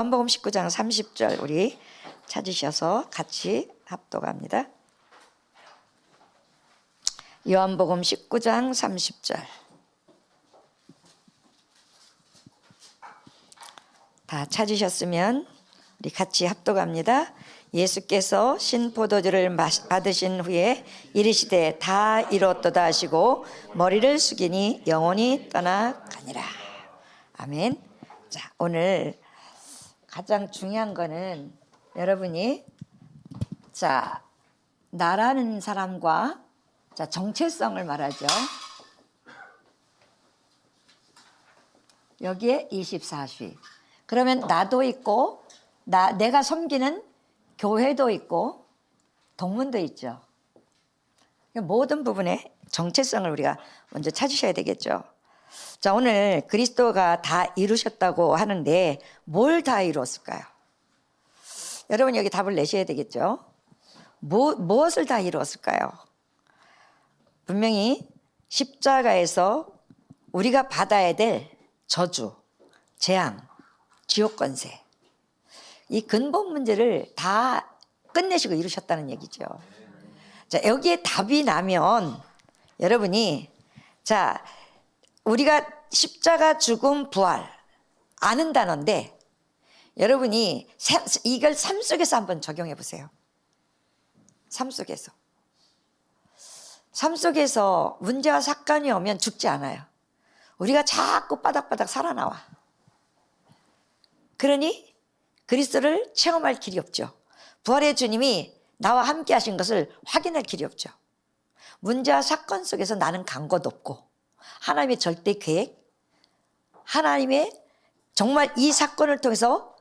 요한복음 19장 30절 우리 찾으셔서 같이 합독합니다. 요한복음 19장 30절 다 찾으셨으면 우리 같이 합독합니다. 예수께서 신포도주를 받으신 후에 이르시되 다 이뤘도다 하시고 머리를 숙이니 영혼이 떠나가니라. 아멘. 자, 오늘 가장 중요한 거는 여러분이 나라는 사람과 정체성을 말하죠. 여기에 24시. 그러면 나도 있고 내가 섬기는 교회도 있고 동문도 있죠. 모든 부분에 정체성을 우리가 먼저 찾으셔야 되겠죠. 자, 오늘 그리스도가 다 이루셨다고 하는데 뭘 다 이루었을까요? 여러분 여기 답을 내셔야 되겠죠. 무엇을 다 이루었을까요? 분명히 십자가에서 우리가 받아야 될 저주, 재앙, 지옥 권세, 이 근본 문제를 다 끝내시고 이루셨다는 얘기죠. 자, 여기에 답이 나면 여러분이 우리가 십자가, 죽음, 부활 아는 단어인데 여러분이 이걸 삶 속에서 한번 적용해 보세요. 삶 속에서 문제와 사건이 오면 죽지 않아요. 우리가 자꾸 바닥바닥 살아나와. 그러니 그리스도를 체험할 길이 없죠. 부활의 주님이 나와 함께 하신 것을 확인할 길이 없죠. 문제와 사건 속에서 나는 간 것 없고 하나님의 절대 계획, 하나님의 정말 이 사건을 통해서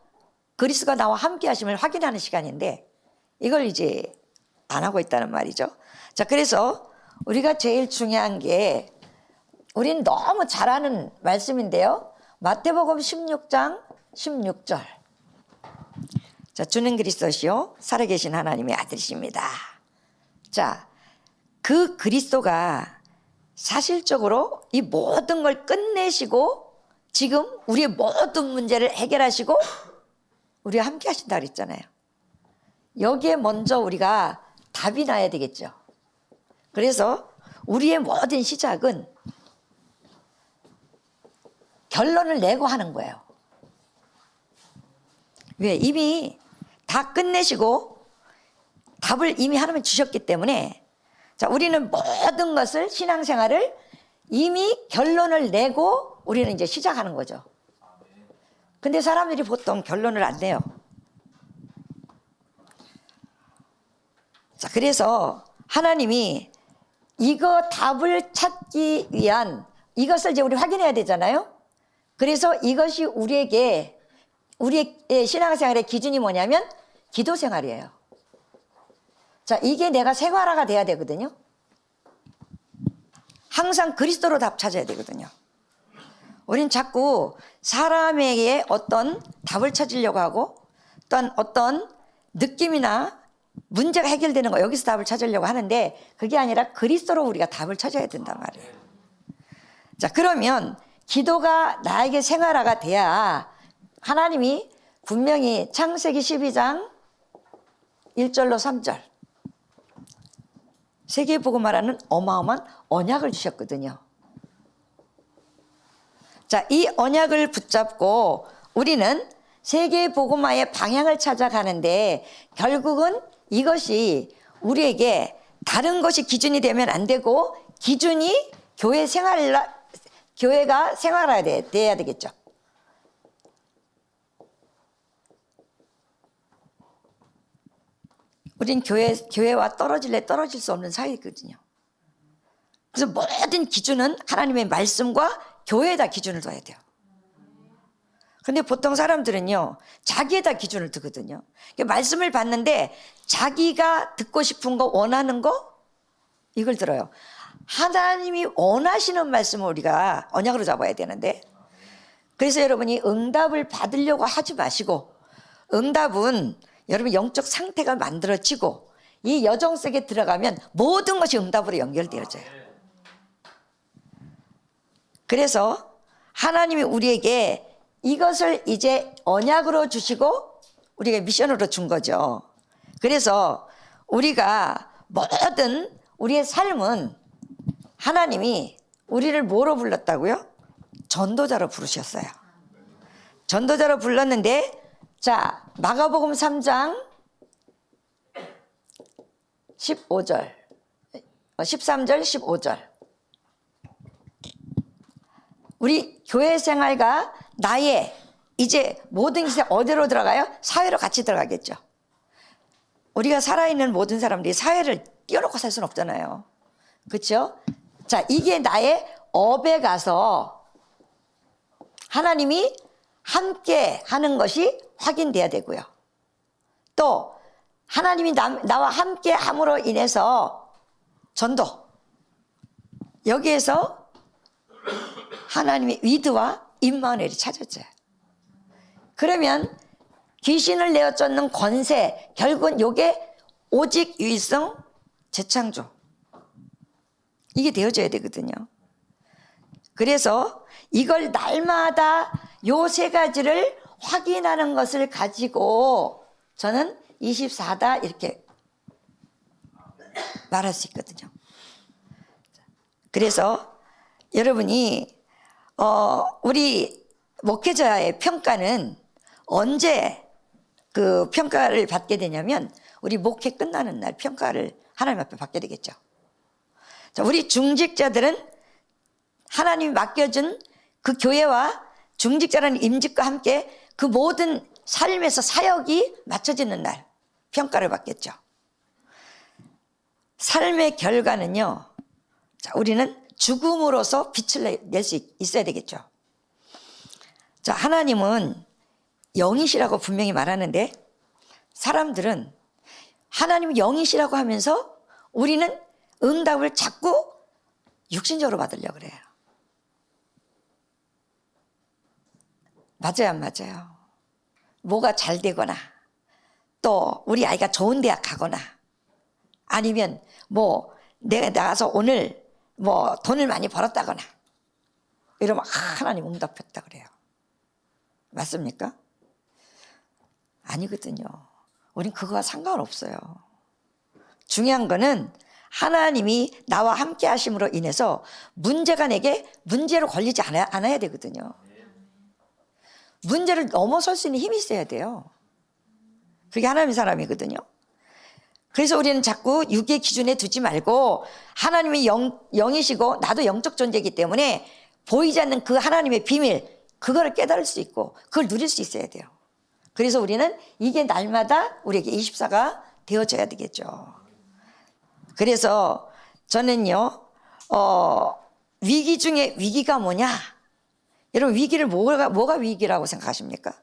그리스도가 나와 함께 하심을 확인하는 시간인데 이걸 이제 안 하고 있다는 말이죠. 자, 그래서 우리가 제일 중요한 게 우린 너무 잘 아는 말씀인데요. 마태복음 16장 16절. 자, 주는 그리스도시요 살아계신 하나님의 아들이십니다. 자, 그 그리스도가 사실적으로 이 모든 걸 끝내시고 지금 우리의 모든 문제를 해결하시고 우리와 함께 하신다 그랬잖아요. 여기에 먼저 우리가 답이 나야 되겠죠. 그래서 우리의 모든 시작은 결론을 내고 하는 거예요. 왜? 이미 다 끝내시고 답을 이미 하나님 주셨기 때문에 자, 우리는 모든 것을 신앙생활을 이미 결론을 내고 우리는 이제 시작하는 거죠. 근데 사람들이 보통 결론을 안 내요. 자, 그래서 하나님이 이거 답을 찾기 위한 이것을 이제 우리 확인해야 되잖아요. 그래서 이것이 우리의 신앙생활의 기준이 뭐냐면 기도 생활이에요. 자, 이게 내가 생활화가 돼야 되거든요. 항상 그리스도로 답 찾아야 되거든요. 우린 자꾸 사람에게 어떤 답을 찾으려고 하고 또한 어떤 느낌이나 문제가 해결되는 거 여기서 답을 찾으려고 하는데 그게 아니라 그리스도로 우리가 답을 찾아야 된단 말이에요. 자, 그러면 기도가 나에게 생활화가 돼야 하나님이 분명히 창세기 12장 1절로 3절 세계복음화라는 어마어마한 언약을 주셨거든요. 자, 이 언약을 붙잡고 우리는 세계복음화의 방향을 찾아가는데 결국은 이것이 우리에게 다른 것이 기준이 되면 안 되고 기준이 교회가 생활화돼야 되겠죠. 우린 교회와 떨어질 수 없는 사이거든요. 그래서 모든 기준은 하나님의 말씀과 교회에다 기준을 둬야 돼요. 근데 보통 사람들은요, 자기에다 기준을 두거든요. 말씀을 받는데 자기가 듣고 싶은 거, 원하는 거, 이걸 들어요. 하나님이 원하시는 말씀을 우리가 언약으로 잡아야 되는데, 그래서 여러분이 응답을 받으려고 하지 마시고, 응답은 여러분 영적 상태가 만들어지고 이 여정 속에 들어가면 모든 것이 응답으로 연결되어져요. 그래서 하나님이 우리에게 이것을 이제 언약으로 주시고 우리가 미션으로 준 거죠. 그래서 우리가 모든 우리의 삶은 하나님이 우리를 뭐로 불렀다고요? 전도자로 부르셨어요. 전도자로 불렀는데, 자, 마가복음 3장 15절, 13절, 15절. 우리 교회 생활과 나의 이제 모든 것이 어디로 들어가요? 사회로 같이 들어가겠죠. 우리가 살아있는 모든 사람들이 사회를 띄워놓고 살 수는 없잖아요. 그렇죠? 자, 이게 나의 업에 가서 하나님이 함께 하는 것이 확인돼야 되고요. 또 하나님이 나와 함께 함으로 인해서 전도, 여기에서 하나님의 위드와 임마누엘이 찾아져요. 그러면 귀신을 내어 쫓는 권세, 결국은 요게 오직 유일성 재창조, 이게 되어져야 되거든요. 그래서 이걸 날마다 요 세 가지를 확인하는 것을 가지고 저는 24다 이렇게 말할 수 있거든요. 그래서 여러분이 우리 목회자의 평가는 언제 그 평가를 받게 되냐면 우리 목회 끝나는 날 평가를 하나님 앞에 받게 되겠죠. 자, 우리 중직자들은 하나님이 맡겨준 그 교회와 중직자라는 임직과 함께 그 모든 삶에서 사역이 맞춰지는 날 평가를 받겠죠. 삶의 결과는요, 자, 우리는 죽음으로써 빛을 낼 수 있어야 되겠죠. 자, 하나님은 영이시라고 분명히 말하는데 사람들은 하나님은 영이시라고 하면서 우리는 응답을 자꾸 육신적으로 받으려고 그래요. 맞아요, 안 맞아요? 뭐가 잘 되거나 또 우리 아이가 좋은 대학 가거나 아니면 뭐 내가 나가서 오늘 뭐 돈을 많이 벌었다거나 이러면 하나님 응답했다 그래요. 맞습니까? 아니거든요. 우린 그거와 상관없어요. 중요한 거는 하나님이 나와 함께 하심으로 인해서 문제가 내게 문제로 걸리지 않아야 되거든요. 문제를 넘어설 수 있는 힘이 있어야 돼요. 그게 하나님의 사람이거든요. 그래서 우리는 자꾸 육의 기준에 두지 말고 하나님이 영이시고 나도 영적 존재이기 때문에 보이지 않는 그 하나님의 비밀, 그거를 깨달을 수 있고 그걸 누릴 수 있어야 돼요. 그래서 우리는 이게 날마다 우리에게 24가 되어져야 되겠죠. 그래서 저는요, 위기 중에 위기가 뭐냐? 여러분, 위기를 뭐가 위기라고 생각하십니까?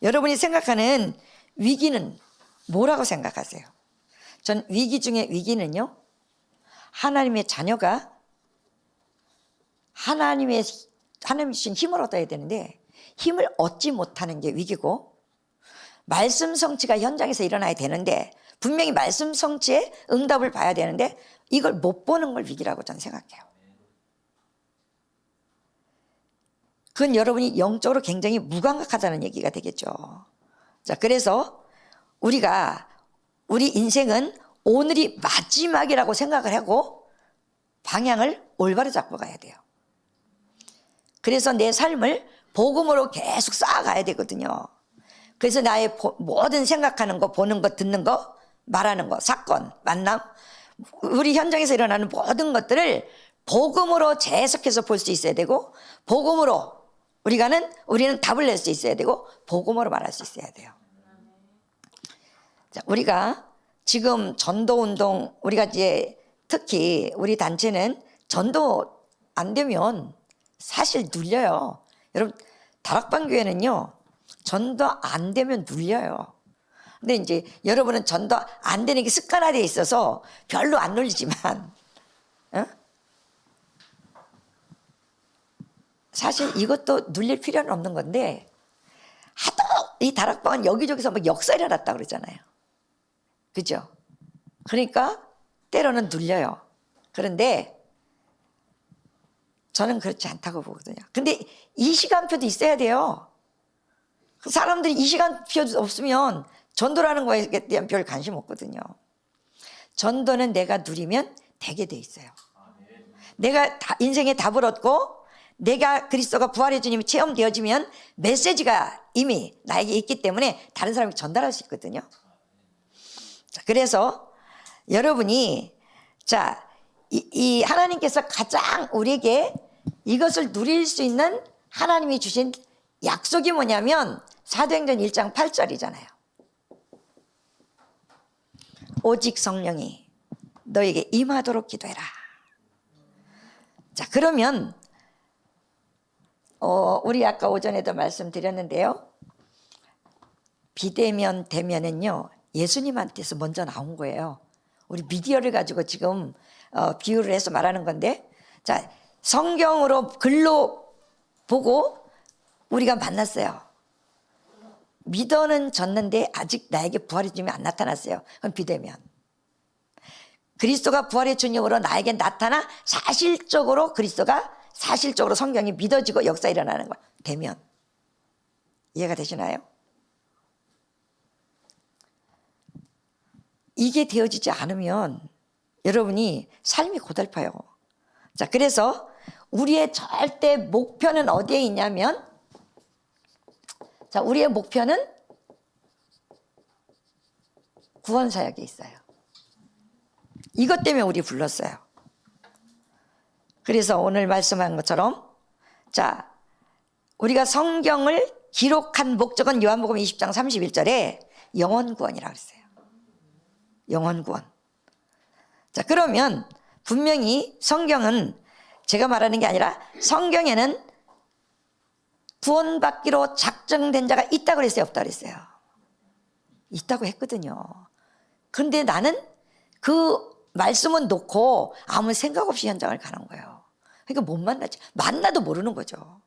여러분이 생각하는 위기는 뭐라고 생각하세요? 전 위기 중에 위기는요, 하나님의 자녀가 하나님 주신 힘을 얻어야 되는데 힘을 얻지 못하는 게 위기고, 말씀 성취가 현장에서 일어나야 되는데 분명히 말씀 성취에 응답을 봐야 되는데 이걸 못 보는 걸 위기라고 저는 생각해요. 그건 여러분이 영적으로 굉장히 무감각하다는 얘기가 되겠죠. 자, 그래서 우리가 우리 인생은 오늘이 마지막이라고 생각을 하고 방향을 올바로 잡고 가야 돼요. 그래서 내 삶을 복음으로 계속 쌓아가야 되거든요. 그래서 나의 모든 생각하는 거, 보는 거, 듣는 거, 말하는 거, 사건, 만남, 우리 현장에서 일어나는 모든 것들을 복음으로 재해석해서 볼 수 있어야 되고, 복음으로 우리는 답을 낼 수 있어야 되고, 복음으로 말할 수 있어야 돼요. 자, 우리가 지금 전도운동, 우리가 이제 특히 우리 단체는 전도 안 되면 사실 눌려요. 여러분, 다락방 교회는요, 전도 안 되면 눌려요. 근데 이제 여러분은 전도 안 되는 게 습관화되어 있어서 별로 안 눌리지만, 사실 이것도 눌릴 필요는 없는 건데, 하도 이 다락방은 여기저기서 막 역사를 일어났다 그러잖아요. 그죠? 그러니까 때로는 눌려요. 그런데 저는 그렇지 않다고 보거든요. 근데 이 시간표도 있어야 돼요. 사람들이 이 시간표도 없으면 전도라는 거에 대한 별 관심 없거든요. 전도는 내가 누리면 되게 돼 있어요. 내가 인생의 답을 얻고 내가 그리스도가 부활의 주님이 체험되어지면 메시지가 이미 나에게 있기 때문에 다른 사람에게 전달할 수 있거든요. 자, 그래서 여러분이 이 하나님께서 가장 우리에게 이것을 누릴 수 있는 하나님이 주신 약속이 뭐냐면 사도행전 1장 8절이잖아요. 오직 성령이 너에게 임하도록 기도해라. 자, 그러면 우리 아까 오전에도 말씀드렸는데요. 비대면 대면은요 예수님한테서 먼저 나온 거예요. 우리 미디어를 가지고 지금 비유를 해서 말하는 건데, 자, 성경으로 글로 보고 우리가 만났어요. 믿어는 졌는데 아직 나에게 부활의 주님이 안 나타났어요. 그럼 비대면. 그리스도가 부활의 주님으로 나에게 나타나 사실적으로 그리스도가 사실적으로 성경이 믿어지고 역사 일어나는 거야. 대면. 이해가 되시나요? 이게 되어지지 않으면 여러분이 삶이 고달파요. 자, 그래서 우리의 절대 목표는 어디에 있냐면, 자, 우리의 목표는 구원 사역에 있어요. 이것 때문에 우리 불렀어요. 그래서 오늘 말씀한 것처럼, 자, 우리가 성경을 기록한 목적은 요한복음 20장 31절에 영혼 구원이라고 했어요. 영혼 구원. 자, 그러면 분명히 성경은 제가 말하는 게 아니라 성경에는 구원받기로 작정된 자가 있다고 그랬어요, 없다고 그랬어요? 있다고 했거든요. 그런데 나는 그 말씀은 놓고 아무 생각 없이 현장을 가는 거예요. 그러니까 못 만나지. 만나도 모르는 거죠.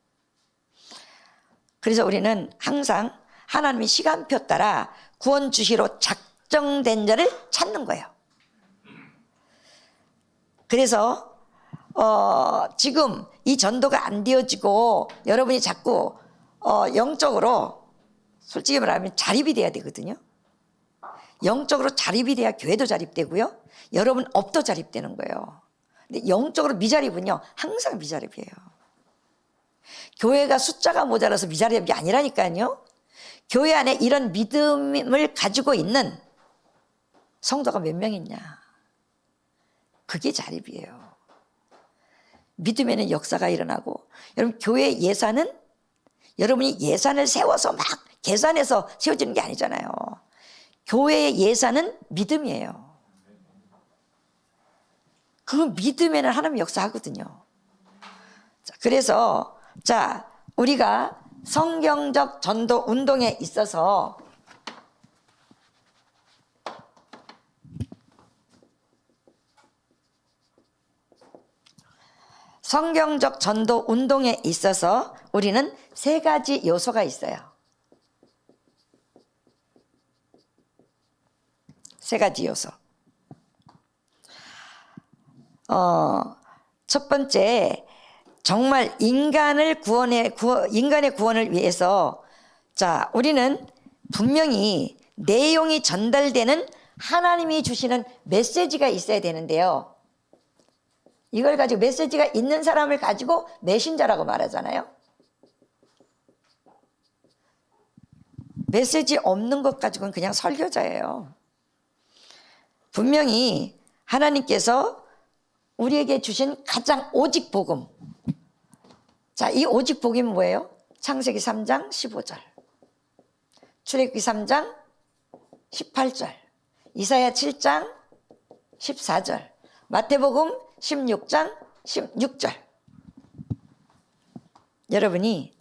그래서 우리는 항상 하나님의 시간표 따라 구원 주시로 작정된 자를 찾는 거예요. 그래서 지금 이 전도가 안 되어지고 여러분이 자꾸 영적으로 솔직히 말하면 자립이 돼야 되거든요. 영적으로 자립이 돼야 교회도 자립되고요. 여러분 업도 자립되는 거예요. 근데 영적으로 미자립은요 항상 미자립이에요. 교회가 숫자가 모자라서 미자립이 아니라니까요. 교회 안에 이런 믿음을 가지고 있는 성도가 몇 명 있냐. 그게 자립이에요. 믿음에는 역사가 일어나고, 여러분 교회 예산은 여러분이 예산을 세워서 막 계산해서 세워지는 게 아니잖아요. 교회의 예산은 믿음이에요. 그 믿음에는 하나님 역사하거든요. 자, 그래서 자, 우리가 성경적 전도 운동에 있어서 성경적 전도 운동에 있어서 우리는 세 가지 요소가 있어요. 세 가지 요소. 첫 번째, 정말 인간의 구원을 위해서, 자, 우리는 분명히 내용이 전달되는 하나님이 주시는 메시지가 있어야 되는데요. 이걸 가지고 메시지가 있는 사람을 가지고 메신저라고 말하잖아요. 메시지 없는 것 가지고는 그냥 설교자예요. 분명히 하나님께서 우리에게 주신 가장 오직 복음. 자, 이 오직 복음이 뭐예요? 창세기 3장 15절, 출애굽기 3장 18절, 이사야 7장 14절, 마태복음 16장 16절. 여러분이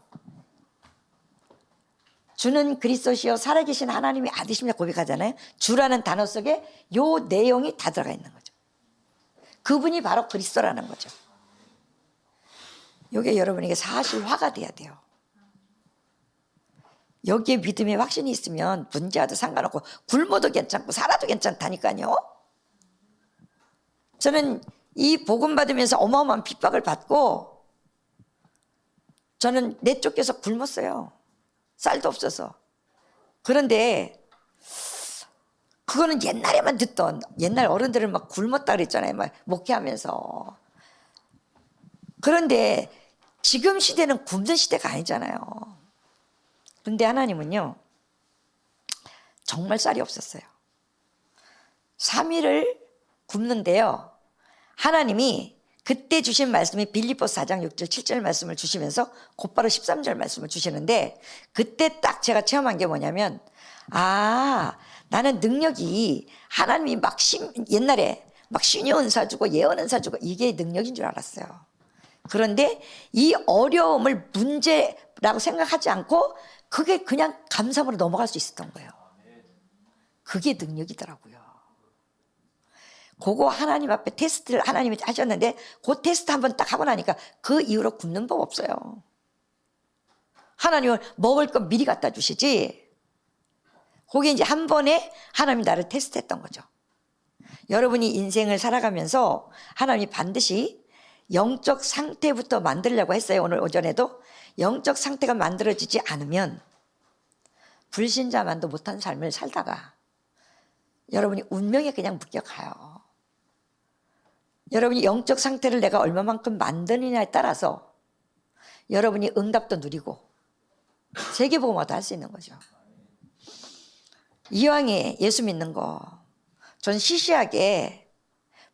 주는 그리스도시요 살아계신 하나님의 아들이시며 고백하잖아요. 주라는 단어 속에 요 내용이 다 들어가 있는 거죠. 그분이 바로 그리스도라는 거죠. 이게 여러분에게 사실화가 돼야 돼요. 여기에 믿음의 확신이 있으면 문제와도 상관없고 굶어도 괜찮고 살아도 괜찮다니까요. 저는 이 복음 받으면서 어마어마한 핍박을 받고 저는 내쫓겨서 굶었어요. 쌀도 없어서. 그런데 그거는 옛날에만 듣던, 옛날 어른들은 막 굶었다 그랬잖아요. 막 목회하면서. 그런데 지금 시대는 굶는 시대가 아니잖아요. 그런데 하나님은요, 정말 쌀이 없었어요. 3일을 굶는데요, 하나님이 그때 주신 말씀이 빌립보서 4장 6절 7절 말씀을 주시면서 곧바로 13절 말씀을 주시는데, 그때 딱 제가 체험한 게 뭐냐면, 나는 능력이 하나님이 막 옛날에 막 신의 은사 주고 예언 은사 주고 이게 능력인 줄 알았어요. 그런데 이 어려움을 문제라고 생각하지 않고 그게 그냥 감사함으로 넘어갈 수 있었던 거예요. 그게 능력이더라고요. 그거 하나님 앞에 테스트를 하나님이 하셨는데, 그 테스트 한번 딱 하고 나니까 그 이후로 굶는 법 없어요. 하나님은 먹을 거 미리 갖다 주시지. 그게 이제 한 번에 하나님이 나를 테스트했던 거죠. 여러분이 인생을 살아가면서 하나님이 반드시 영적 상태부터 만들려고 했어요. 오늘 오전에도 영적 상태가 만들어지지 않으면 불신자만도 못한 삶을 살다가 여러분이 운명에 그냥 묶여가요. 여러분이 영적 상태를 내가 얼마만큼 만드느냐에 따라서 여러분이 응답도 누리고 세계복음화도 할 수 있는 거죠. 이왕에 예수 믿는 거, 전 시시하게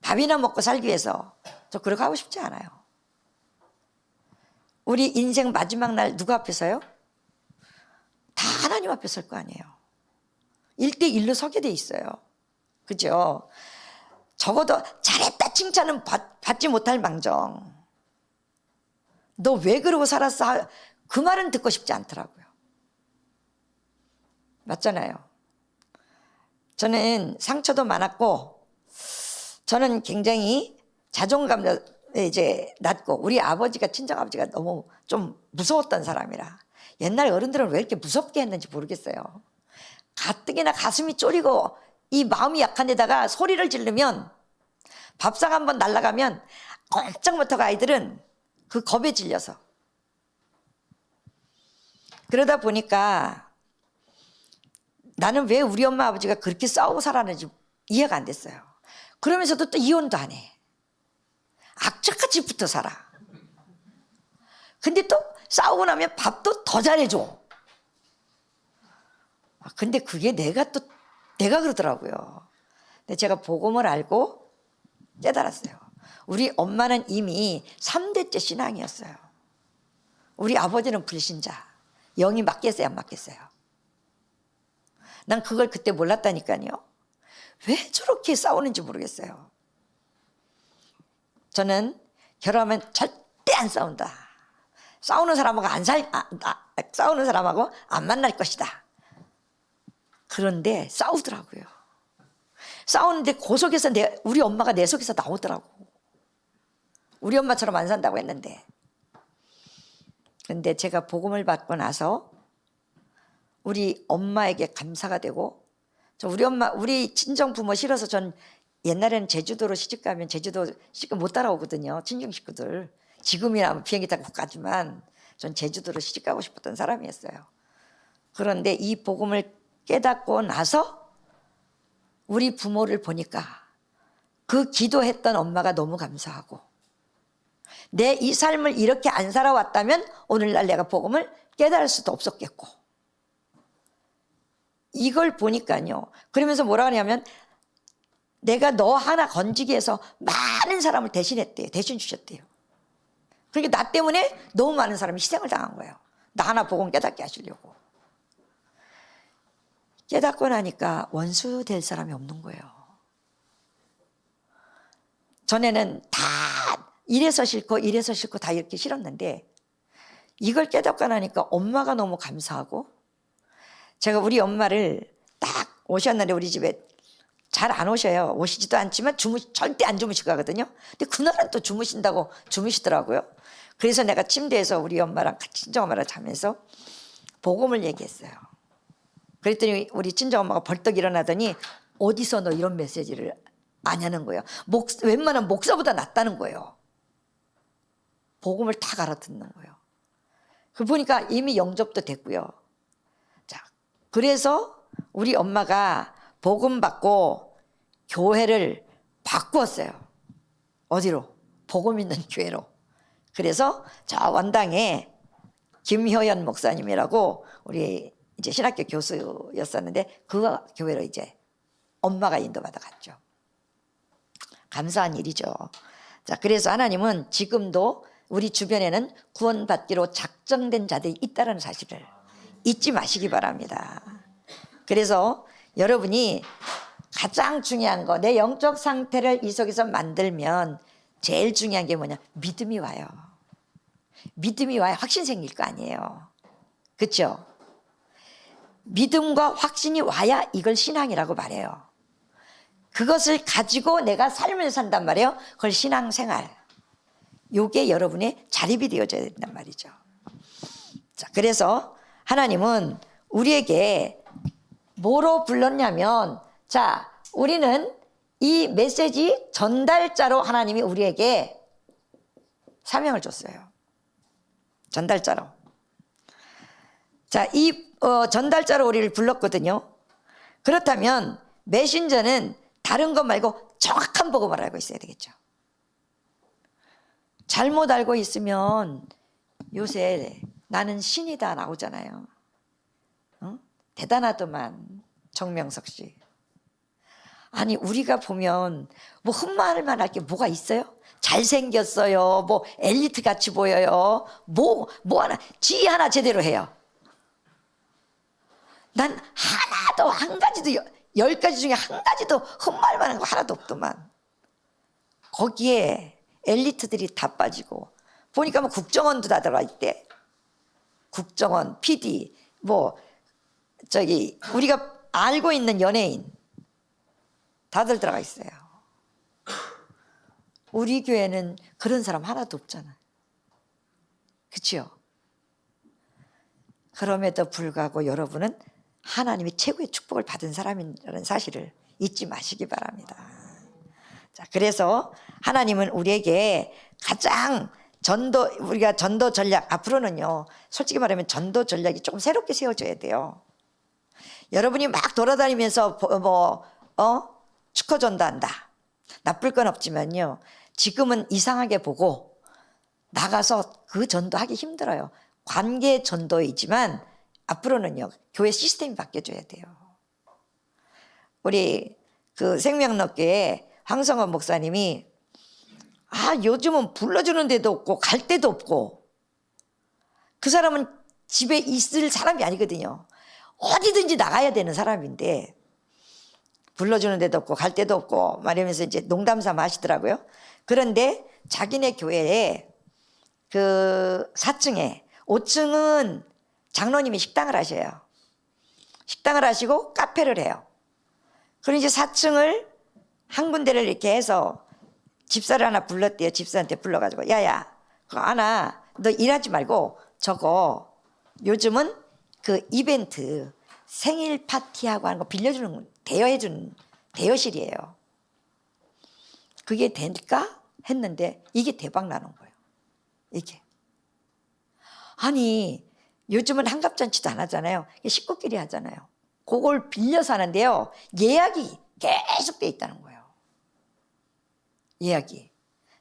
밥이나 먹고 살기 위해서 저 그렇게 하고 싶지 않아요. 우리 인생 마지막 날 누구 앞에서요? 다 하나님 앞에 설 거 아니에요. 1대1로 서게 돼 있어요. 그죠? 적어도 잘했다 칭찬은 받지 못할 망정, 너 왜 그러고 살았어? 그 말은 듣고 싶지 않더라고요. 맞잖아요. 저는 상처도 많았고, 저는 굉장히 자존감도 이제 낮고, 우리 아버지가, 친정아버지가 너무 좀 무서웠던 사람이라, 옛날 어른들은 왜 이렇게 무섭게 했는지 모르겠어요. 가뜩이나 가슴이 쫄이고 이 마음이 약한 데다가 소리를 지르면, 밥상 한번 날아가면 꼼짝못하고 아이들은 그 겁에 질려서. 그러다 보니까 나는 왜 우리 엄마 아버지가 그렇게 싸우고 살았는지 이해가 안 됐어요. 그러면서도 또 이혼도 안 해. 악착같이 붙어 살아. 근데 또 싸우고 나면 밥도 더 잘해줘. 근데 그게 내가 그러더라고요. 근데 제가 복음을 알고 깨달았어요. 우리 엄마는 이미 3대째 신앙이었어요. 우리 아버지는 불신자. 영이 맞겠어요, 안 맞겠어요? 난 그걸 그때 몰랐다니까요. 왜 저렇게 싸우는지 모르겠어요. 저는 결혼하면 절대 안 싸운다. 싸우는 사람하고 싸우는 사람하고 안 만날 것이다. 그런데 싸우더라고요. 싸우는데 그 속에서 우리 엄마가 내 속에서 나오더라고. 우리 엄마처럼 안 산다고 했는데. 그런데 제가 복음을 받고 나서 우리 엄마에게 감사가 되고, 우리 친정 부모 싫어서 전 옛날에는 제주도로 시집가면 제주도 시집 못 따라오거든요. 친정 식구들. 지금이야 비행기 타고 가지만 전 제주도로 시집가고 싶었던 사람이었어요. 그런데 이 복음을 깨닫고 나서 우리 부모를 보니까 그 기도했던 엄마가 너무 감사하고, 내 이 삶을 이렇게 안 살아왔다면 오늘날 내가 복음을 깨달을 수도 없었겠고, 이걸 보니까요. 그러면서 뭐라 하냐면, 내가 너 하나 건지기 위해서 많은 사람을 대신했대요. 대신 주셨대요. 그러니까 나 때문에 너무 많은 사람이 희생을 당한 거예요. 나 하나 복음 깨닫게 하시려고. 깨닫고 나니까 원수 될 사람이 없는 거예요. 전에는 다 이래서 싫고 이래서 싫고 다 이렇게 싫었는데, 이걸 깨닫고 나니까 엄마가 너무 감사하고, 제가 우리 엄마를 딱 오셨는데, 우리 집에 잘 안 오셔요. 오시지도 않지만 절대 안 주무시고 가거든요. 근데 그날은 또 주무신다고 주무시더라고요. 그래서 내가 침대에서 우리 엄마랑 친정엄마랑 자면서 복음을 얘기했어요. 그랬더니 우리 친정엄마가 벌떡 일어나더니, 어디서 너 이런 메시지를 아냐는 거예요. 웬만한 목사보다 낫다는 거예요. 복음을 다 알아듣는 거예요. 그 보니까 이미 영접도 됐고요. 자, 그래서 우리 엄마가 복음 받고 교회를 바꾸었어요. 어디로? 복음 있는 교회로. 그래서 저 원당에 김효연 목사님이라고 우리 이제 신학교 교수였었는데 그 교회로 이제 엄마가 인도받아 갔죠. 감사한 일이죠. 자, 그래서 하나님은 지금도 우리 주변에는 구원받기로 작정된 자들이 있다는 사실을 잊지 마시기 바랍니다. 그래서 여러분이 가장 중요한 거, 내 영적 상태를 이 속에서 만들면 제일 중요한 게 뭐냐? 믿음이 와요. 믿음이 와야 확신 생길 거 아니에요. 그렇죠? 믿음과 확신이 와야 이걸 신앙이라고 말해요. 그것을 가지고 내가 삶을 산단 말이에요. 그걸 신앙생활. 요게 여러분의 자립이 되어져야 된단 말이죠. 자, 그래서 하나님은 우리에게 뭐로 불렀냐면, 자, 우리는 이 메시지 전달자로 하나님이 우리에게 사명을 줬어요. 전달자로. 자, 이 전달자로 우리를 불렀거든요. 그렇다면 메신저는 다른 것 말고 정확한 복음을 알고 있어야 되겠죠. 잘못 알고 있으면 요새 나는 신이다 나오잖아요. 응? 대단하더만 정명석 씨. 아니 우리가 보면 뭐 흠마할 만할 게 뭐가 있어요? 잘생겼어요. 뭐 엘리트 같이 보여요. 뭐 하나 지 하나 제대로 해요. 난 하나도 한 가지도 10가지 중에 한 가지도 흠마할 만한 거 하나도 없더만. 거기에 엘리트들이 다 빠지고 보니까 뭐 국정원도 다 들어가 있대. 국정원, PD, 뭐 저기 우리가 알고 있는 연예인 다들 들어가 있어요. 우리 교회는 그런 사람 하나도 없잖아요. 그렇죠? 그럼에도 불구하고 여러분은 하나님의 최고의 축복을 받은 사람이라는 사실을 잊지 마시기 바랍니다. 자, 그래서 하나님은 우리에게 가장 우리가 전도 전략, 앞으로는요, 솔직히 말하면 전도 전략이 조금 새롭게 세워져야 돼요. 여러분이 막 돌아다니면서 축허 전도한다. 나쁠 건 없지만요, 지금은 이상하게 보고 나가서 그 전도하기 힘들어요. 관계 전도이지만 앞으로는요, 교회 시스템이 바뀌어줘야 돼요. 우리 그 생명넣교회 황성원 목사님이 요즘은 불러주는 데도 없고 갈 데도 없고, 그 사람은 집에 있을 사람이 아니거든요. 어디든지 나가야 되는 사람인데 불러주는 데도 없고 갈 데도 없고 말하면서 이제 농담삼아 하시더라고요. 그런데 자기네 교회에 그 4층에 5층은 장로님이 식당을 하셔요. 식당을 하시고 카페를 해요. 그럼 이제 4층을 한 군데를 이렇게 해서 집사를 하나 불렀대요. 집사한테 불러가지고 야야 그거 하나 너 일하지 말고 저거 요즘은 그 이벤트 생일 파티하고 하는 거 빌려주는 대여해주는 대여실이에요. 그게 될까 했는데 이게 대박 나는 거예요. 이게 아니 요즘은 한갑잔치도 안 하잖아요. 식구끼리 하잖아요. 그걸 빌려서 하는데요, 예약이 계속 돼 있다는 거예요. 예약이.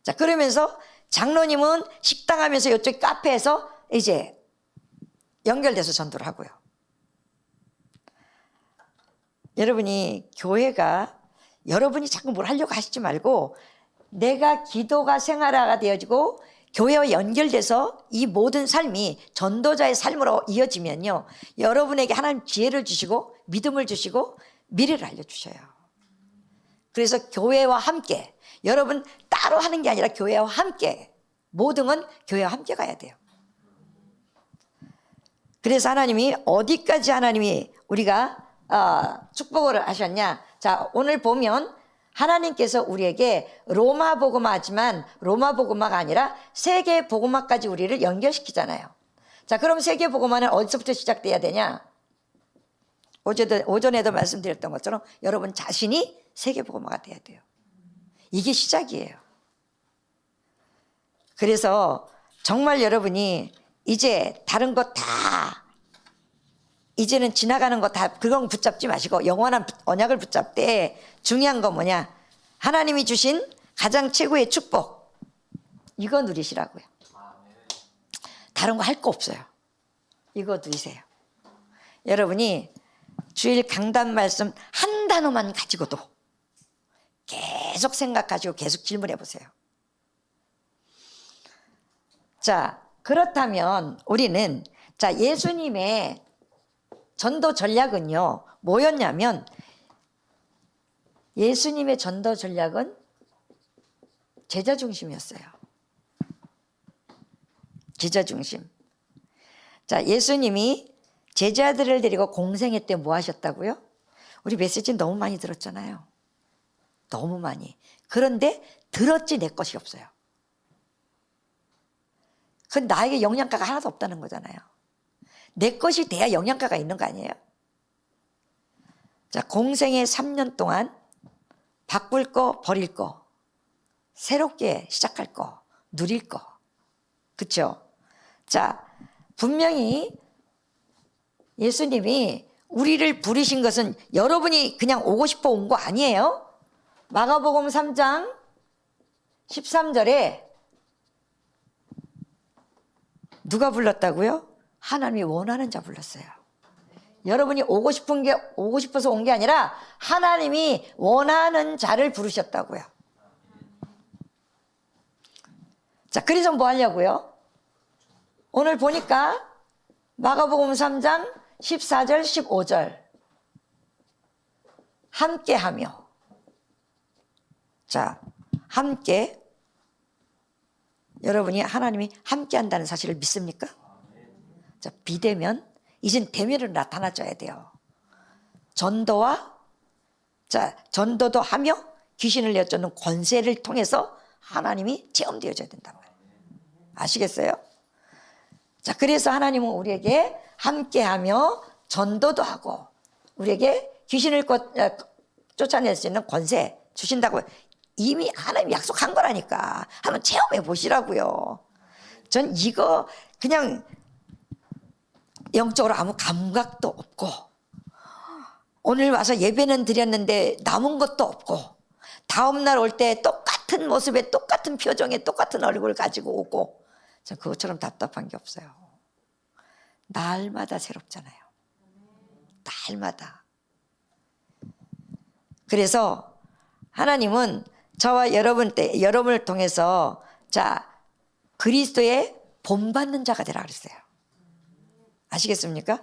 자, 그러면서 장로님은 식당 하면서 이쪽 카페에서 이제 연결돼서 전도를 하고요. 여러분이 교회가 여러분이 자꾸 뭘 하려고 하시지 말고 내가 기도가 생활화가 되어지고 교회와 연결돼서 이 모든 삶이 전도자의 삶으로 이어지면요, 여러분에게 하나님 지혜를 주시고 믿음을 주시고 미래를 알려주셔요. 그래서 교회와 함께, 여러분 따로 하는 게 아니라 교회와 함께, 모든 건 교회와 함께 가야 돼요. 그래서 하나님이 어디까지 하나님이 우리가 축복을 하셨냐. 자, 오늘 보면 하나님께서 우리에게 로마 복음화지만 로마 복음화가 아니라 세계 복음화까지 우리를 연결시키잖아요. 자, 그럼 세계 복음화는 어디서부터 시작돼야 되냐? 오전에도 말씀드렸던 것처럼 여러분 자신이 세계 복음화가 돼야 돼요. 이게 시작이에요. 그래서 정말 여러분이 이제 다른 거 다 이제는 지나가는 거 다 그건 붙잡지 마시고 영원한 언약을 붙잡되 중요한 건 뭐냐? 하나님이 주신 가장 최고의 축복 이거 누리시라고요. 다른 거 할 거 없어요. 이거 누리세요. 여러분이 주일 강단 말씀 한 단어만 가지고도 계속 생각하시고 계속 질문해 보세요. 자, 그렇다면 우리는 자 예수님의 전도 전략은요 뭐였냐면 예수님의 전도 전략은 제자 중심이었어요. 제자 중심. 자, 예수님이 제자들을 데리고 공생애 때 뭐 하셨다고요? 우리 메시지 너무 많이 들었잖아요. 너무 많이. 그런데 들었지 내 것이 없어요. 그건 나에게 영양가가 하나도 없다는 거잖아요. 내 것이 돼야 영양가가 있는 거 아니에요? 자, 공생애 3년 동안 바꿀 거, 버릴 거, 새롭게 시작할 거, 누릴 거. 그렇죠? 자, 분명히 예수님이 우리를 부르신 것은 여러분이 그냥 오고 싶어 온 거 아니에요? 마가복음 3장 13절에 누가 불렀다고요? 하나님이 원하는 자 불렀어요. 여러분이 오고 싶어서 온 게 아니라 하나님이 원하는 자를 부르셨다고요. 자, 그래서 뭐 하려고요? 오늘 보니까 마가복음 3장 14절 15절 함께하며 자 함께 여러분이 하나님이 함께한다는 사실을 믿습니까? 자, 비대면 이젠 대면으로 나타나줘야 돼요. 전도와 자 전도도 하며 귀신을 내쫓는 권세를 통해서 하나님이 체험되어져야 된단 말이에요. 아시겠어요? 자, 그래서 하나님은 우리에게 함께하며 전도도 하고 우리에게 귀신을 쫓아낼 수 있는 권세 주신다고 이미 하나님 약속한 거라니까. 한번 체험해 보시라고요. 전 이거 그냥 영적으로 아무 감각도 없고 오늘 와서 예배는 드렸는데 남은 것도 없고 다음날 올 때 똑같은 모습에 똑같은 표정에 똑같은 얼굴 가지고 오고 전 그것처럼 답답한 게 없어요. 날마다 새롭잖아요. 날마다. 그래서 하나님은 저와 여러분을 통해서 자 그리스도의 본받는 자가 되라 그랬어요. 아시겠습니까?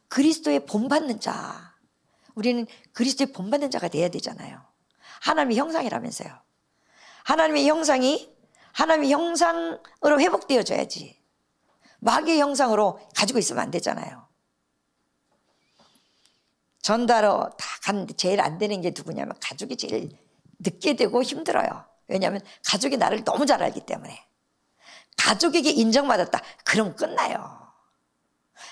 그리스도의 본받는 자. 우리는 그리스도의 본받는 자가 돼야 되잖아요. 하나님의 형상이라면서요. 하나님의 형상이 하나님의 형상으로 회복되어져야지. 마귀의 형상으로 가지고 있으면 안 되잖아요. 전도하러 다 갔는데 제일 안 되는 게 누구냐면 가족이 제일 늦게 되고 힘들어요. 왜냐하면 가족이 나를 너무 잘 알기 때문에. 가족에게 인정받았다. 그럼 끝나요.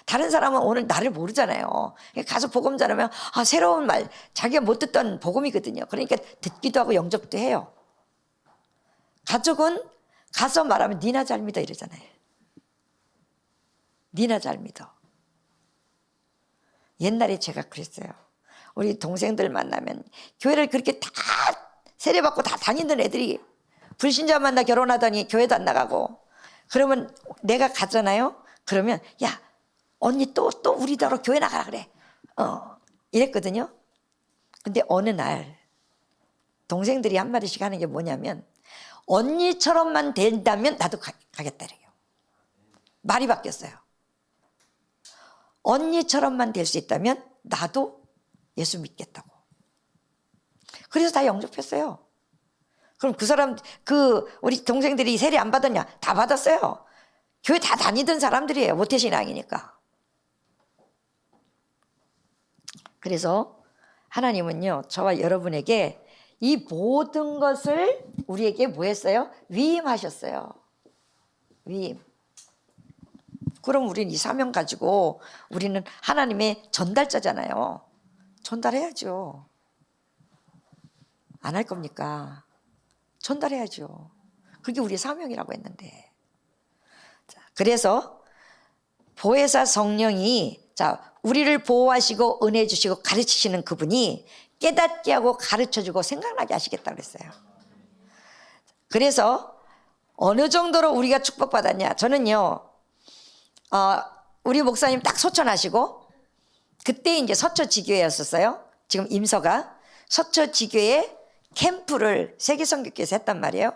다른 사람은 오늘 나를 모르잖아요. 가서 복음 전하면 새로운 말 자기가 못 듣던 복음이거든요. 그러니까 듣기도 하고 영접도 해요. 가족은 가서 말하면 니나 잘 믿어 이러잖아요. 니나 잘 믿어. 옛날에 제가 그랬어요. 우리 동생들 만나면 교회를 그렇게 다 세례받고 다 다니는 애들이 불신자 만나 결혼하더니 교회도 안 나가고 그러면 내가 가잖아요. 그러면 야 언니 또 우리더러 교회 나가라 그래. 이랬거든요. 근데 어느 날 동생들이 한마디씩 하는 게 뭐냐면 언니처럼만 된다면 나도 가겠다 이래요. 말이 바뀌었어요. 언니처럼만 될 수 있다면 나도 예수 믿겠다고. 그래서 다 영접했어요. 그럼 우리 동생들이 세례 안 받았냐? 다 받았어요. 교회 다 다니던 사람들이에요. 모태신앙이니까. 그래서 하나님은요, 저와 여러분에게 이 모든 것을 우리에게 뭐 했어요? 위임하셨어요. 위임. 그럼 우리는 이 사명 가지고 우리는 하나님의 전달자잖아요. 전달해야죠. 안 할 겁니까? 전달해야죠. 그게 우리의 사명이라고 했는데. 자, 그래서 보혜사 성령이 우리를 보호하시고 은혜 주시고 가르치시는 그분이 깨닫게 하고 가르쳐주고 생각나게 하시겠다 그랬어요. 그래서 어느 정도로 우리가 축복받았냐. 저는요, 우리 목사님 딱 소천하시고 그때 이제 서초지교회였었어요. 지금 임서가 서초지교회 캠프를 세계선교회에서 했단 말이에요.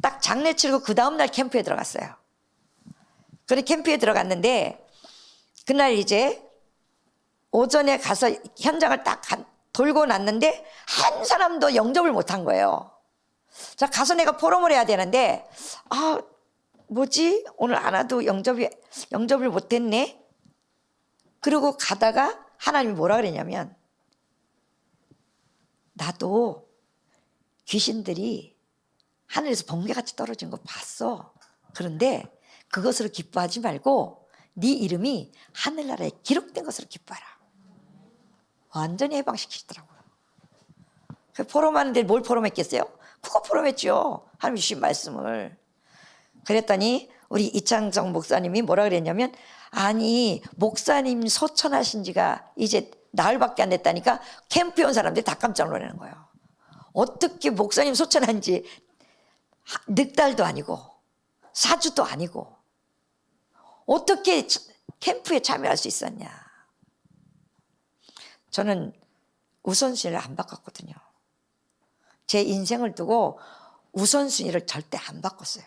딱 장례 치르고 그 다음날 캠프에 들어갔어요. 그래 캠프에 들어갔는데 그날 이제 오전에 가서 현장을 딱 돌고 났는데 한 사람도 영접을 못한 거예요. 자, 가서 내가 포럼을 해야 되는데 뭐지? 오늘 안 와도 영접을 못했네. 그러고 가다가 하나님이 뭐라 그랬냐면, 나도 귀신들이 하늘에서 번개같이 떨어진 거 봤어. 그런데 그것으로 기뻐하지 말고 네 이름이 하늘나라에 기록된 것으로 기뻐하라. 완전히 해방시키시더라고요. 포럼하는데 뭘 포럼했겠어요? 그거 포럼했죠. 하나님 주신 말씀을. 그랬더니 우리 이창정 목사님이 뭐라 그랬냐면, 아니 목사님 소천하신 지가 이제 나흘밖에 안 됐다니까 캠프에 온 사람들이 다 깜짝 놀라는 거예요. 어떻게 목사님 소천한 지 넉 달도 아니고 4주도 아니고 어떻게 캠프에 참여할 수 있었냐. 저는 우선순위를 안 바꿨거든요. 제 인생을 두고 우선순위를 절대 안 바꿨어요.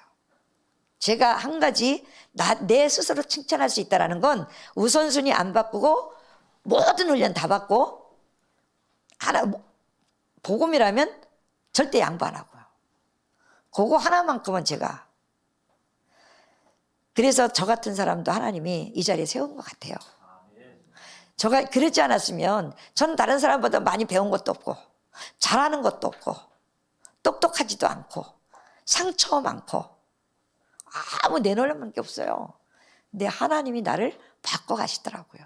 제가 한 가지 내 스스로 칭찬할 수 있다는 건 우선순위 안 바꾸고 모든 훈련 다 받고 복음이라면 절대 양보 안 하고요. 그거 하나만큼은 제가. 그래서 저 같은 사람도 하나님이 이 자리에 세운 것 같아요. 저가 그러지 않았으면 저는 다른 사람보다 많이 배운 것도 없고 잘하는 것도 없고 똑똑하지도 않고 상처 많고 아무 내놓을 게 없어요. 근데 하나님이 나를 바꿔가시더라고요.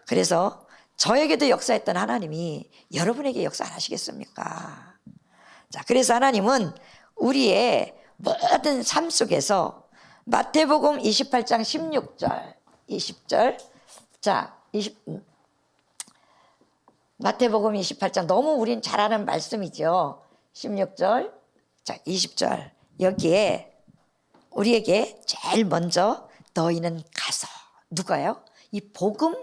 그래서 저에게도 역사했던 하나님이 여러분에게 역사 안 하시겠습니까? 자, 그래서 하나님은 우리의 모든 삶 속에서 마태복음 28장 16절, 20절, 마태복음 28장 너무 우린 잘 아는 말씀이죠. 16절, 20절 여기에 우리에게 제일 먼저 너희는 가서, 누가요? 이 복음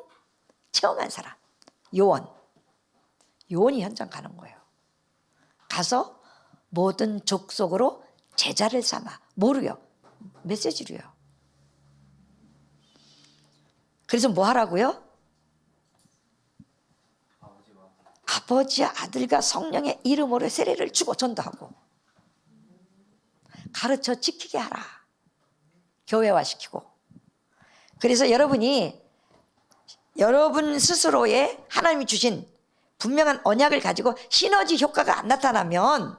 체험한 사람, 요원이 현장 가는 거예요. 가서 모든 족속으로 제자를 삼아. 뭐로요? 메시지로요. 그래서 뭐 하라고요? 아버지와 아들과 성령의 이름으로 세례를 주고 전도하고 가르쳐 지키게 하라. 교회화시키고. 그래서 여러분이 여러분 스스로의 하나님이 주신 분명한 언약을 가지고 시너지 효과가 안 나타나면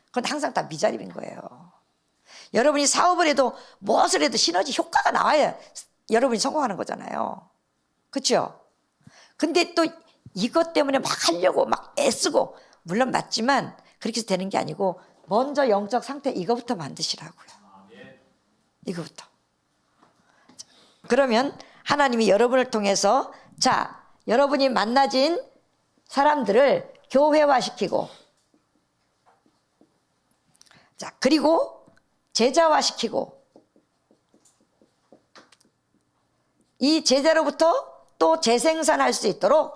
그건 항상 다 미자립인 거예요. 여러분이 사업을 해도 무엇을 해도 시너지 효과가 나와야 여러분이 성공하는 거잖아요. 그렇죠? 근데 또 이것 때문에 막 하려고 막 애쓰고, 물론 맞지만 그렇게 해서 되는 게 아니고 먼저 영적 상태 이거부터 만드시라고요. 이거부터. 그러면 하나님이 여러분을 통해서 여러분이 만나진 사람들을 교회화시키고, 그리고 제자화시키고, 이 제자로부터 또 재생산할 수 있도록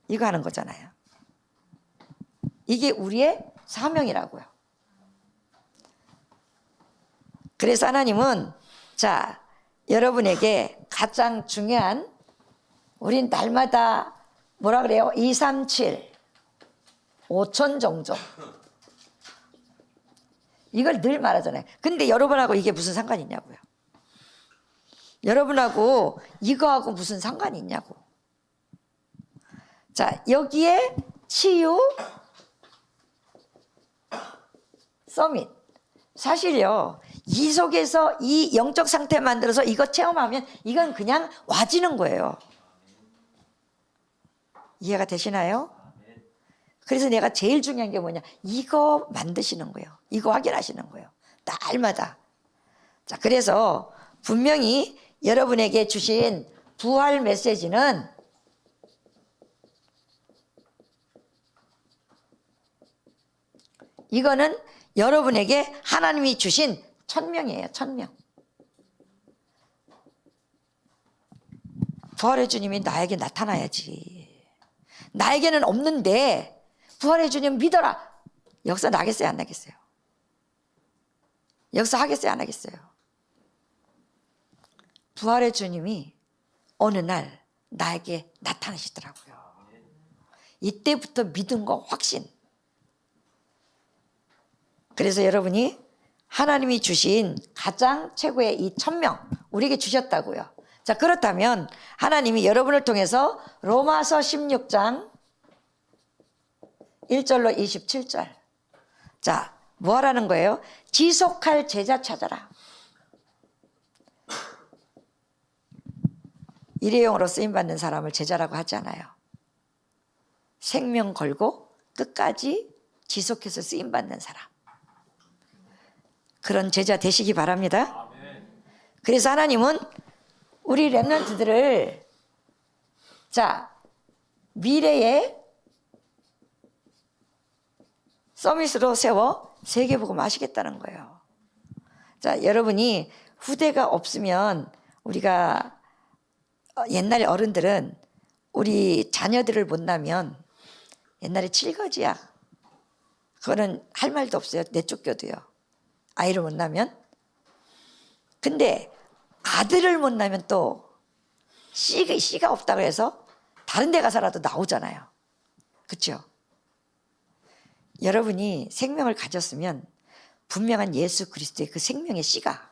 이거 하는 거잖아요. 이게 우리의 사명이라고요. 그래서 하나님은 여러분에게 가장 중요한, 우린 날마다 뭐라 그래요? 2, 3, 7, 5천 정도. 이걸 늘 말하잖아요. 근데 여러분하고 이게 무슨 상관이 있냐고요. 여러분하고 이거하고 무슨 상관이 있냐고. 여기에 치유 서밋. 사실요, 이 속에서 이 영적 상태 만들어서 이거 체험하면 이건 그냥 와지는 거예요. 이해가 되시나요? 그래서 내가 제일 중요한 게 뭐냐, 이거 만드시는 거예요. 이거 확인하시는 거예요. 날마다. 그래서 분명히 여러분에게 주신 부활 메시지는 이거는 여러분에게 하나님이 주신 천명이에요. 천명. 부활의 주님이 나에게 나타나야지. 나에게는 없는데 부활의 주님 믿어라. 역사 나겠어요? 안 나겠어요? 역사 하겠어요? 안 하겠어요? 부활의 주님이 어느 날 나에게 나타나시더라고요. 이때부터 믿음과 확신. 그래서 여러분이 하나님이 주신 가장 최고의 이 천명 우리에게 주셨다고요. 자, 그렇다면 하나님이 여러분을 통해서 로마서 16장 1절로 27절. 자, 뭐 하라는 거예요? 지속할 제자 찾아라. 일회용으로 쓰임받는 사람을 제자라고 하지 않아요. 생명 걸고 끝까지 지속해서 쓰임받는 사람. 그런 제자 되시기 바랍니다. 그래서 하나님은 우리 렘넌트들을 자, 미래의 서밋으로 세워 세계복음 하시겠다는 거예요. 자, 여러분이 후대가 없으면 우리가 옛날 어른들은 우리 자녀들을 못 낳으면 옛날에 칠거지야. 그거는 할 말도 없어요. 내쫓겨도요. 아이를 못 낳으면. 근데 아들을 못 낳으면 또 씨가 없다고 해서 다른 데 가서라도 나오잖아요. 그렇죠? 여러분이 생명을 가졌으면 분명한 예수 그리스도의 그 생명의 씨가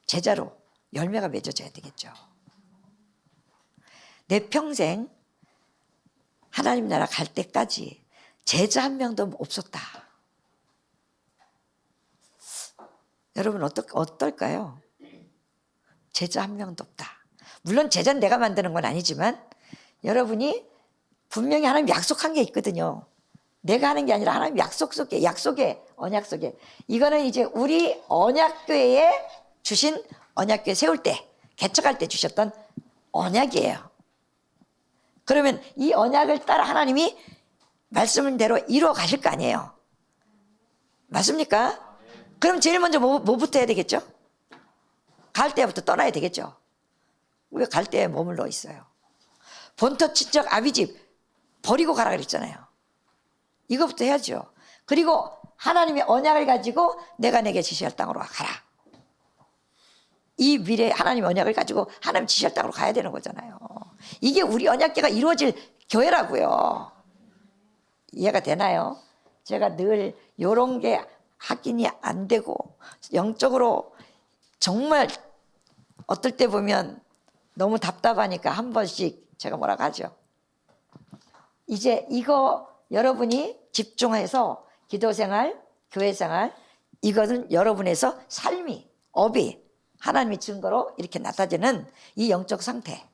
제자로 열매가 맺어져야 되겠죠. 내 평생 하나님 나라 갈 때까지 제자 한 명도 없었다. 여러분 어떨까요? 제자 한 명도 없다. 물론 제자는 내가 만드는 건 아니지만 여러분이 분명히 하나님 약속한 게 있거든요. 내가 하는 게 아니라 하나님 약속에 언약 속에 이거는 이제 우리 언약궤에 주신 언약궤 세울 때 개척할 때 주셨던 언약이에요. 그러면 이 언약을 따라 하나님이 말씀대로 이루어 가실 거 아니에요. 맞습니까? 그럼 제일 먼저 뭐부터 해야 되겠죠? 갈 때부터 떠나야 되겠죠. 우리가 갈 때에 머물러 있어요. 본토 친척 아비집 버리고 가라 그랬잖아요. 이거부터 해야죠. 그리고 하나님의 언약을 가지고 내가 내게 지시할 땅으로 가라. 이 미래 하나님의 언약을 가지고 하나님 지시할 땅으로 가야 되는 거잖아요. 이게 우리 언약궤가 이루어질 교회라고요. 이해가 되나요? 제가 늘 이런 게 확인이 안 되고 영적으로 정말 어떨 때 보면 너무 답답하니까 한 번씩 제가 뭐라고 하죠. 이제 이거 여러분이 집중해서 기도생활, 교회생활 이것은 여러분에서 삶이 업이 하나님의 증거로 이렇게 나타지는 이 영적 상태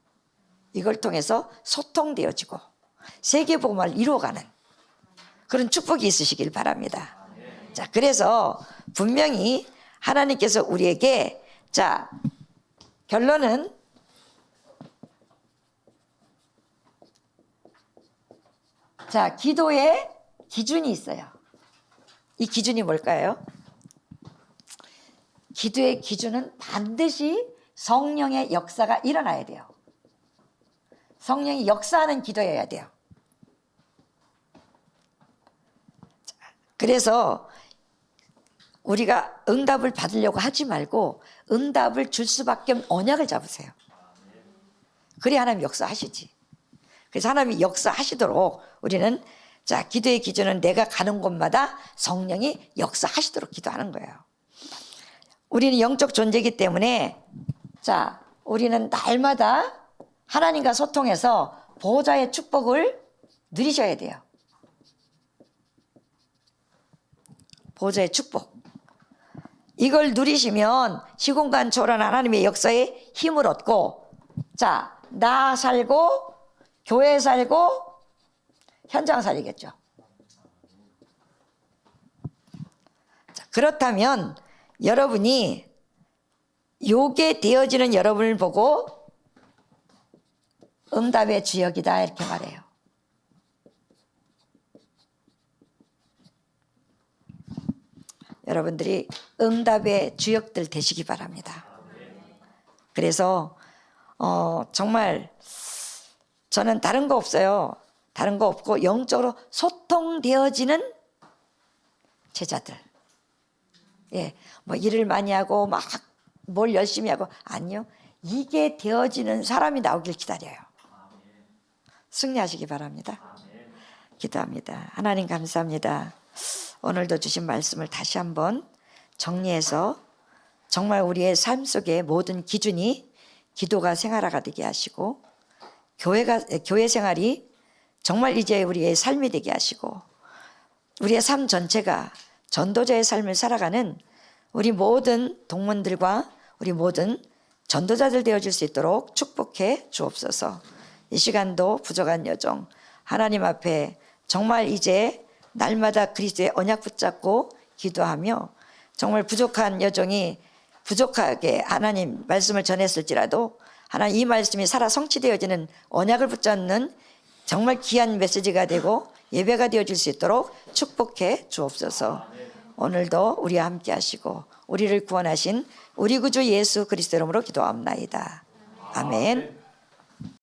이걸 통해서 소통되어지고 세계복음을 이루어가는 그런 축복이 있으시길 바랍니다. 자, 그래서 분명히 하나님께서 우리에게 자, 결론은 자, 기도의 기준이 있어요. 이 기준이 뭘까요? 기도의 기준은 반드시 성령의 역사가 일어나야 돼요. 성령이 역사하는 기도여야 돼요. 그래서 우리가 응답을 받으려고 하지 말고 응답을 줄 수밖에 없는 언약을 잡으세요. 그래야 하나님 역사하시지. 그래서 하나님이 역사하시도록 우리는 자, 기도의 기준은 내가 가는 곳마다 성령이 역사하시도록 기도하는 거예요. 우리는 영적 존재이기 때문에 자, 우리는 날마다 하나님과 소통해서 보호자의 축복을 누리셔야 돼요. 보호자의 축복. 이걸 누리시면 시공간 초월한 하나님의 역사에 힘을 얻고 자, 나 살고 교회 살고 현장 살리겠죠. 자, 그렇다면 여러분이 요게 되어지는 여러분을 보고 응답의 주역이다 이렇게 말해요. 여러분들이 응답의 주역들 되시기 바랍니다. 그래서 정말 저는 다른 거 없어요. 다른 거 없고 영적으로 소통되어지는 제자들. 예, 뭐 일을 많이 하고 막 뭘 열심히 하고 아니요. 이게 되어지는 사람이 나오길 기다려요. 승리하시기 바랍니다. 기도합니다. 하나님 감사합니다. 오늘도 주신 말씀을 다시 한번 정리해서 정말 우리의 삶 속의 모든 기준이 기도가 생활화가 되게 하시고 교회 생활이 정말 이제 우리의 삶이 되게 하시고 우리의 삶 전체가 전도자의 삶을 살아가는 우리 모든 동문들과 우리 모든 전도자들 되어질 수 있도록 축복해 주옵소서. 이 시간도 부족한 여정 하나님 앞에 정말 이제 날마다 그리스도의 언약 붙잡고 기도하며 정말 부족한 여정이 부족하게 하나님 말씀을 전했을지라도 하나님 이 말씀이 살아 성취되어지는 언약을 붙잡는 정말 귀한 메시지가 되고 예배가 되어질 수 있도록 축복해 주옵소서. 오늘도 우리와 함께 하시고 우리를 구원하신 우리 구주 예수 그리스도 이름으로 기도합나이다. 아멘.